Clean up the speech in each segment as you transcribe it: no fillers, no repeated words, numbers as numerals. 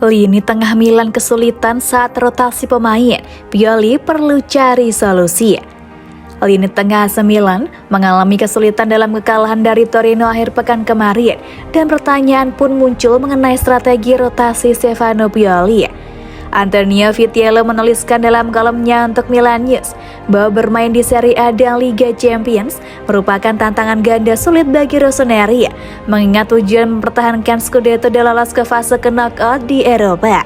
Lini tengah Milan kesulitan saat rotasi pemain, Pioli perlu cari solusi. Lini tengah AC Milan mengalami kesulitan dalam kekalahan dari Torino akhir pekan kemarin, dan pertanyaan pun muncul mengenai strategi rotasi Stefano Pioli. Antonio Vitiello menuliskan dalam kolomnya untuk Milan News bahwa bermain di Serie A dan Liga Champions merupakan tantangan ganda sulit bagi Rossoneri, mengingat tujuan mempertahankan Scudetto dan lolos ke fase knockout di Eropa.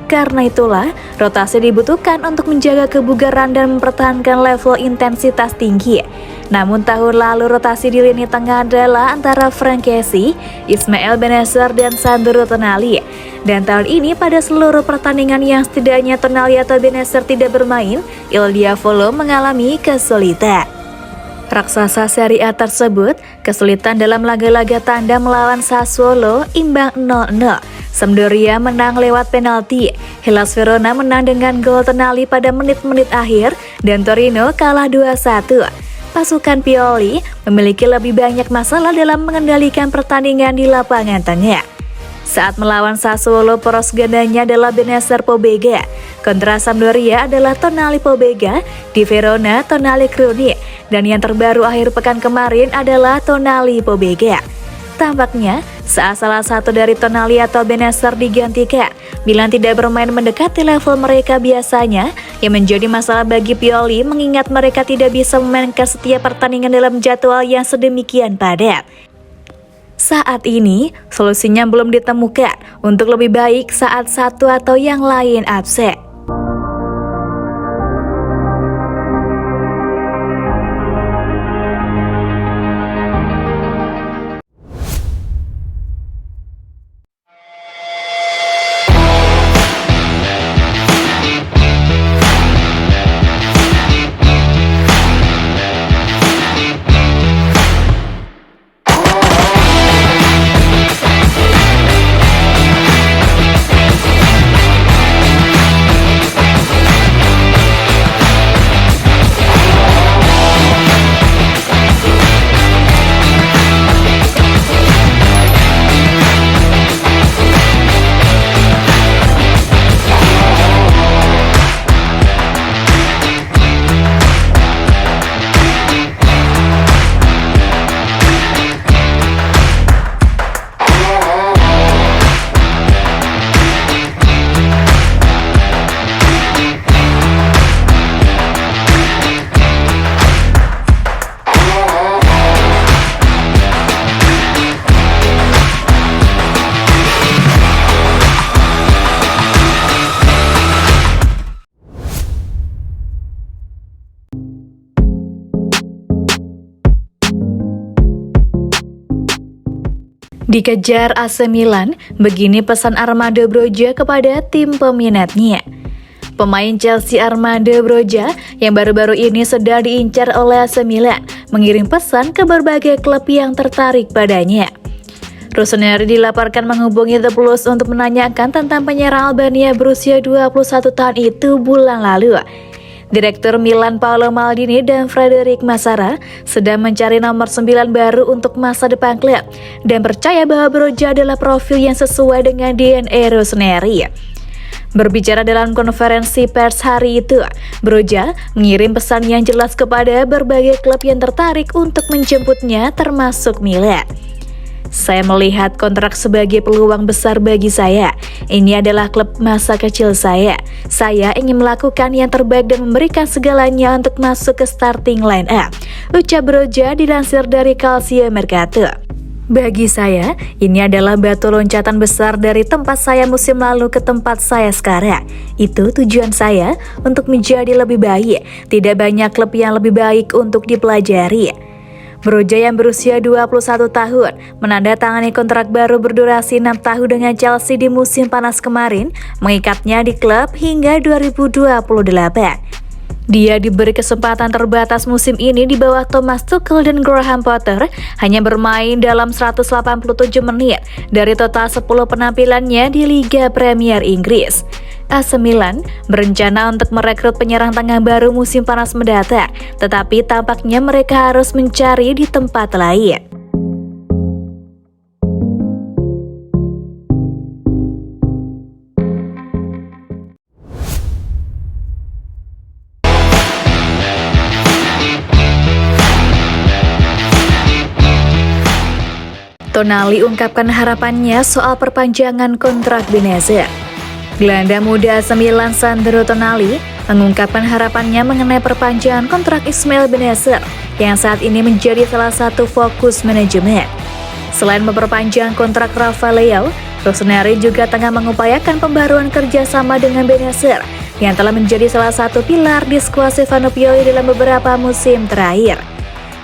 Karena itulah, rotasi dibutuhkan untuk menjaga kebugaran dan mempertahankan level intensitas tinggi. Namun tahun lalu rotasi di lini tengah adalah antara Frank Kessie, Ismael Bennacer, dan Sandro Tonali. Dan tahun ini pada seluruh pertandingan yang setidaknya Tonali atau Bennacer tidak bermain, Il Diavolo mengalami kesulitan. Raksasa Serie A tersebut kesulitan dalam laga-laga tanda melawan Sassuolo imbang 0-0. Sampdoria menang lewat penalti, Hellas Verona menang dengan gol Tonali pada menit-menit akhir, dan Torino kalah 2-1. Pasukan Pioli memiliki lebih banyak masalah dalam mengendalikan pertandingan di lapangan tengah. Saat melawan Sassuolo, poros gandanya adalah Bennacer Pobega. Kontra Sampdoria adalah Tonali Pobega, di Verona Tonali Krunic, dan yang terbaru akhir pekan kemarin adalah Tonali Pobega. Tampaknya, saat salah satu dari Tonali atau Bennacer digantikan, Milan tidak bermain mendekati level mereka biasanya, yang menjadi masalah bagi Pioli mengingat mereka tidak bisa memainkan setiap pertandingan dalam jadwal yang sedemikian padat. Saat ini, solusinya belum ditemukan untuk lebih baik saat satu atau yang lain absen. Dikejar AC Milan, begini pesan Armando Broja kepada tim peminatnya. Pemain Chelsea Armando Broja yang baru-baru ini sedang diincar oleh AC Milan mengirim pesan ke berbagai klub yang tertarik padanya. Rossoneri dilaporkan menghubungi The Blues untuk menanyakan tentang penyerang Albania berusia 21 tahun itu bulan lalu. Direktur Milan Paolo Maldini dan Frederic Massara sedang mencari nomor 9 baru untuk masa depan klub dan percaya bahwa Broja adalah profil yang sesuai dengan DNA Rossoneri. Berbicara dalam konferensi pers hari itu, Broja mengirim pesan yang jelas kepada berbagai klub yang tertarik untuk menjemputnya termasuk Milan. Saya melihat kontrak sebagai peluang besar bagi saya. Ini adalah klub masa kecil saya. Saya ingin melakukan yang terbaik dan memberikan segalanya untuk masuk ke starting line up, ucap Broja dilansir dari Calcio Mercato. Bagi saya, ini adalah batu loncatan besar dari tempat saya musim lalu ke tempat saya sekarang. Itu tujuan saya untuk menjadi lebih baik. Tidak banyak klub yang lebih baik untuk dipelajari. Broja yang berusia 21 tahun menandatangani kontrak baru berdurasi 6 tahun dengan Chelsea di musim panas kemarin, mengikatnya di klub hingga 2028. Dia diberi kesempatan terbatas musim ini di bawah Thomas Tuchel dan Graham Potter, hanya bermain dalam 187 menit dari total 10 penampilannya di Liga Premier Inggris. AC Milan berencana untuk merekrut penyerang tengah baru musim panas mendatang, tetapi tampaknya mereka harus mencari di tempat lain. Tonali ungkapkan harapannya soal perpanjangan kontrak Benazir. Gelandang muda AC Milan Sandro Tonali mengungkapkan harapannya mengenai perpanjangan kontrak Ismail Benazir yang saat ini menjadi salah satu fokus manajemen. Selain memperpanjang kontrak Rafael Leao, Rossoneri juga tengah mengupayakan pembaruan kerjasama dengan Benazir yang telah menjadi salah satu pilar di skuad Stefano Pioli dalam beberapa musim terakhir.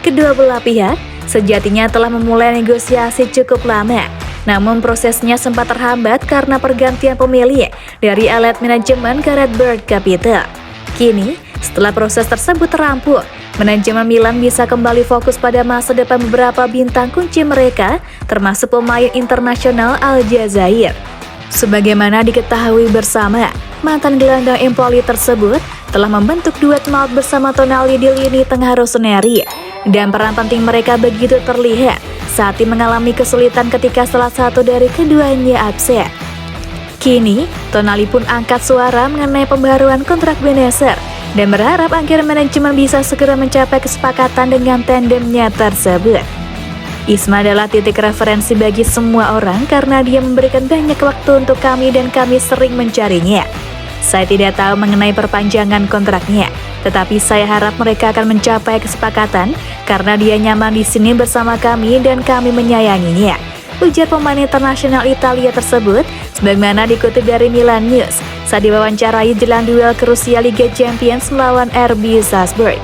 Kedua belah pihak sejatinya telah memulai negosiasi cukup lama, namun prosesnya sempat terhambat karena pergantian pemilik dari alat manajemen Gareth Bale Capital. Kini, setelah proses tersebut terampung, manajemen Milan bisa kembali fokus pada masa depan beberapa bintang kunci mereka, termasuk pemain internasional Aljazair. Sebagaimana diketahui bersama, mantan gelandang Empoli tersebut telah membentuk duet maut bersama Tonali di lini tengah Rossoneri, dan peran penting mereka begitu terlihat saat tim mengalami kesulitan ketika salah satu dari keduanya absen. Kini, Tonali pun angkat suara mengenai pembaruan kontrak Benazir dan berharap agar manajemen bisa segera mencapai kesepakatan dengan tandemnya tersebut. Isma adalah titik referensi bagi semua orang karena dia memberikan banyak waktu untuk kami dan kami sering mencarinya. Saya tidak tahu mengenai perpanjangan kontraknya, tetapi saya harap mereka akan mencapai kesepakatan karena dia nyaman di sini bersama kami dan kami menyayanginya, ujar pemain internasional Italia tersebut, sebagaimana dikutip dari Milan News saat diwawancarai jelang duel krusial Liga Champions melawan RB Salzburg.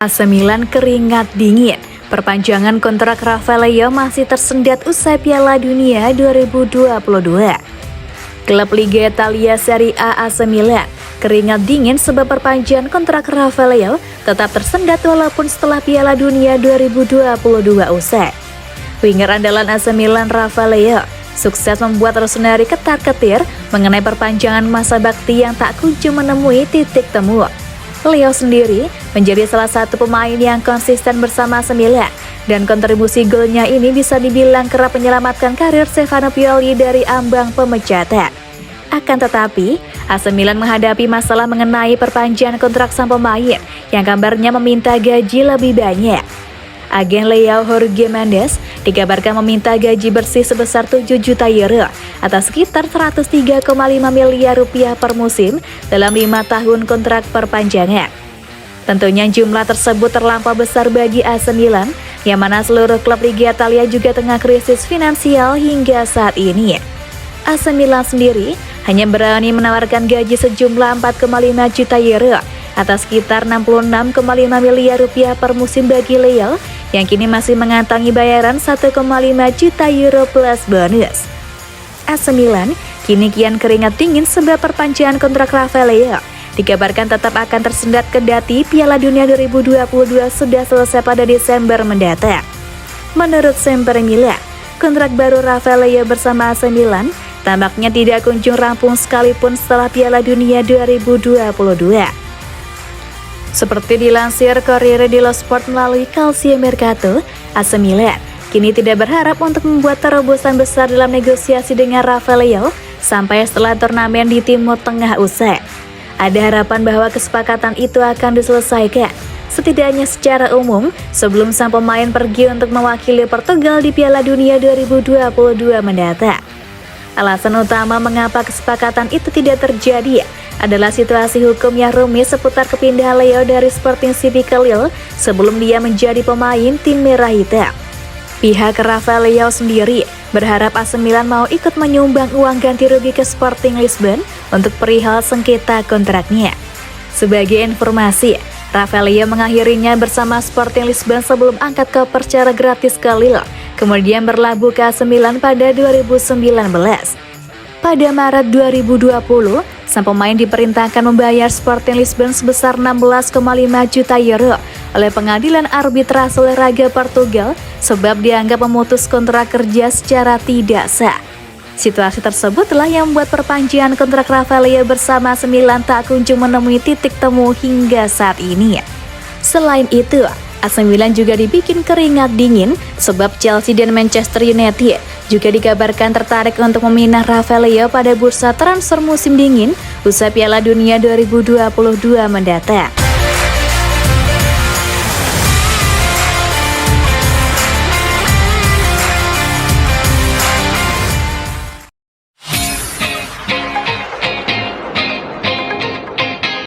AC Milan keringat dingin. Perpanjangan kontrak Rafael Leao masih tersendat usai Piala Dunia 2022. Klub Liga Italia Serie A AC Milan keringat dingin sebab perpanjangan kontrak Rafael Leao tetap tersendat walaupun setelah Piala Dunia 2022 usai. Winger andalan AC Milan Rafael Leao sukses membuat Rossoneri ketar-ketir mengenai perpanjangan masa bakti yang tak kunjung menemui titik temu. Leao sendiri menjadi salah satu pemain yang konsisten bersama AC Milan dan kontribusi golnya ini bisa dibilang kerap menyelamatkan karir Stefano Pioli dari ambang pemecatan. Akan tetapi, AC Milan menghadapi masalah mengenai perpanjangan kontrak sang pemain yang kabarnya meminta gaji lebih banyak. Agen Leao Jorge Mendes dikabarkan meminta gaji bersih sebesar 7 juta euro atau sekitar 103,5 miliar rupiah per musim dalam 5 tahun kontrak perpanjangan. Tentunya jumlah tersebut terlampau besar bagi AC Milan, yang mana seluruh klub Liga Italia juga tengah krisis finansial hingga saat ini. AC Milan sendiri hanya berani menawarkan gaji sejumlah 4,5 juta euro atau sekitar 66,5 miliar rupiah per musim bagi Leao yang kini masih mengantongi bayaran 1,5 juta euro plus bonus. AC Milan kini kian keringat dingin sebab perpanjangan kontrak Rafael Leao dikabarkan tetap akan tersendat kendati Piala Dunia 2022 sudah selesai pada Desember mendatang. Menurut Sempre Milan, kontrak baru Rafael Leao bersama AC Milan tampaknya tidak kunjung rampung sekalipun setelah Piala Dunia 2022. Seperti dilansir Corriere dello Sport melalui Calcio Mercato, AC Milan kini tidak berharap untuk membuat terobosan besar dalam negosiasi dengan Rafael Leao sampai setelah turnamen di Timur Tengah usai. Ada harapan bahwa kesepakatan itu akan diselesaikan, setidaknya secara umum, sebelum sang pemain pergi untuk mewakili Portugal di Piala Dunia 2022 mendatang. Alasan utama mengapa kesepakatan itu tidak terjadi adalah situasi hukum yang rumit seputar kepindahan Leao dari Sporting CP Lille sebelum dia menjadi pemain tim merah hitam. Pihak Rafael Leao sendiri berharap AC Milan mau ikut menyumbang uang ganti rugi ke Sporting Lisbon untuk perihal sengketa kontraknya. Sebagai informasi, Rafael Leao mengakhirinya bersama Sporting Lisbon sebelum angkat koper secara gratis ke Lille, kemudian berlabuh ke AC Milan pada 2019. Pada Maret 2020, sang pemain diperintahkan membayar Sporting Lisbon sebesar 16,5 juta euro oleh pengadilan arbitrase olahraga Portugal sebab dianggap memutus kontrak kerja secara tidak sah. Situasi tersebutlah yang membuat perpanjangan kontrak Rafael Leao bersama AC Milan tak kunjung menemui titik temu hingga saat ini. Selain itu, AC Milan juga dibikin keringat dingin sebab Chelsea dan Manchester United juga dikabarkan tertarik untuk meminang Rafael Leo pada bursa transfer musim dingin usai Piala Dunia 2022 mendatang.